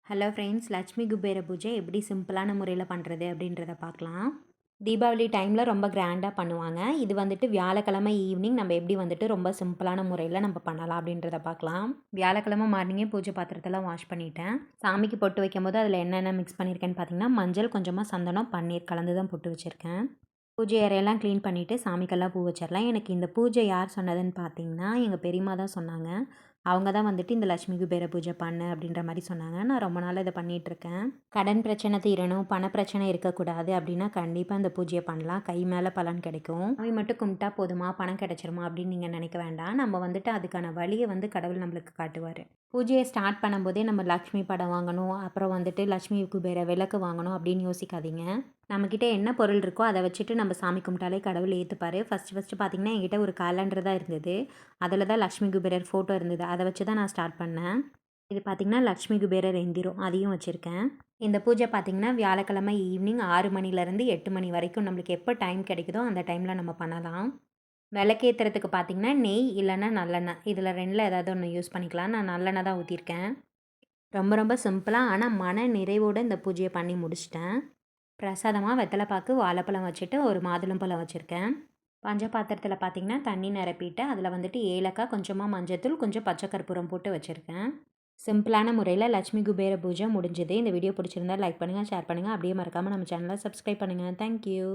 Hello friends, Lakshmi Kubera பூஜை எப்படி சிம்பிளான முறையில் பண்ணுறது அப்படின்றத பார்க்கலாம். தீபாவளி டைமில் ரொம்ப கிராண்டாக பண்ணுவாங்க. இது வந்துட்டு வியாழக்கிழமை ஈவினிங் நம்ம எப்படி வந்துட்டு ரொம்ப சிம்பிளான முறையில் நம்ம பண்ணலாம் அப்படின்றத பார்க்கலாம். வியாழக்கிழமை மார்னிங்கே பூஜை பாத்திரத்தெல்லாம் வாஷ் பண்ணிட்டேன். சாமிக்கு பொட்டு வைக்கும்போது அதில் என்னென்ன மிக்ஸ் பண்ணியிருக்கேன்னு பார்த்தீங்கன்னா, மஞ்சள், கொஞ்சமாக சந்தனம், பன்னீர் கலந்து தான் பொட்டு வச்சுருக்கேன். பூஜை அறையெல்லாம் க்ளீன் பண்ணிவிட்டு சாமிக்கெல்லாம் பூ வச்சிடலாம். எனக்கு இந்த பூஜை யார் சொன்னதுன்னு பார்த்தீங்கன்னா, எங்கள் பெரியம்மா தான் சொன்னாங்க. அவங்க தான் வந்துட்டு இந்த லட்சுமி குபேர பூஜை பண்ணு அப்படின்ற மாதிரி சொன்னாங்க. நான் ரொம்ப நாள் இதை பண்ணிகிட்ருக்கேன். கடன் பிரச்சனை தீரணும், பண பிரச்சனை இருக்கக்கூடாது அப்படின்னா கண்டிப்பாக இந்த பூஜையை பண்ணலாம். கை மேலே பலன் கிடைக்கும். அவை மட்டும் கும்பிட்டா போதுமா, பணம் கிடைச்சிருமா அப்படின்னு நீங்கள் நினைக்க வேண்டாம். நம்ம வந்துட்டு அதுக்கான வழியை வந்து கடவுள் நம்மளுக்கு காட்டுவார். பூஜையை ஸ்டார்ட் பண்ணும்போதே நம்ம லக்ஷ்மி படம் வாங்கணும், அப்புறம் வந்துட்டு லட்சுமி குபேர விளக்கு வாங்கணும் அப்படின்னு யோசிக்காதீங்க. நம்மக்கிட்ட என்ன பொருள் இருக்கோ அதை வச்சுட்டு நம்ம சாமி கும்பிட்டாலே கடவுள் ஏற்றுப்பார். ஃபஸ்ட்டு பார்த்தீங்கன்னா என்கிட்ட ஒரு கேலண்டர் தான் இருந்தது. அதில் தான் லக்ஷ்மி குபேரர் ஃபோட்டோ இருந்தது. அதை வச்சு தான் நான் ஸ்டார்ட் பண்ணேன். இது பார்த்திங்கன்னா லக்ஷ்மி குபேரர் எந்திரம், அதையும் வச்சுருக்கேன். இந்த பூஜை பார்த்திங்கன்னா வியாழக்கிழமை ஈவினிங் 6 மணிலேருந்து 8 மணி வரைக்கும் நம்மளுக்கு எப்போ டைம் கிடைக்குதோ அந்த டைமில் நம்ம பண்ணலாம். விளக்கேற்றுறதுக்கு பார்த்திங்கன்னா நெய் இல்லைன்னா நல்லெண்ணெய், இதில் 2ல் ஏதாவது ஒன்று யூஸ் பண்ணிக்கலாம். நான் நல்லெண்ணெய் தான் ஊற்றிருக்கேன். ரொம்ப ரொம்ப சிம்பிளாக ஆனால் மன நிறைவோடு இந்த பூஜையை பண்ணி முடிச்சிட்டேன். பிரசாதமாக வெத்தலைப்பாக்கு, வாழைப்பழம் வச்சுட்டு ஒரு மாதுளம்பழம் வச்சுருக்கேன். பஞ்ச பாத்திரத்தில் பார்த்திங்கன்னா தண்ணி நிரப்பிட்டு அதில் வந்துட்டு ஏலக்காய், கொஞ்சமாக மஞ்சத்தூள், கொஞ்சம் பச்சை கற்பூரம் போட்டு வச்சுருக்கேன். சிம்பிளான முறையில் லட்சுமி குபேர பூஜை முடிஞ்சது. இந்த வீடியோ பிடிச்சிருந்தா லைக் பண்ணுங்கள், ஷேர் பண்ணுங்கள். அப்படியே மறக்காமல் நம்ம சேனலை சப்ஸ்கிரைப் பண்ணுங்கள். தேங்க்யூ.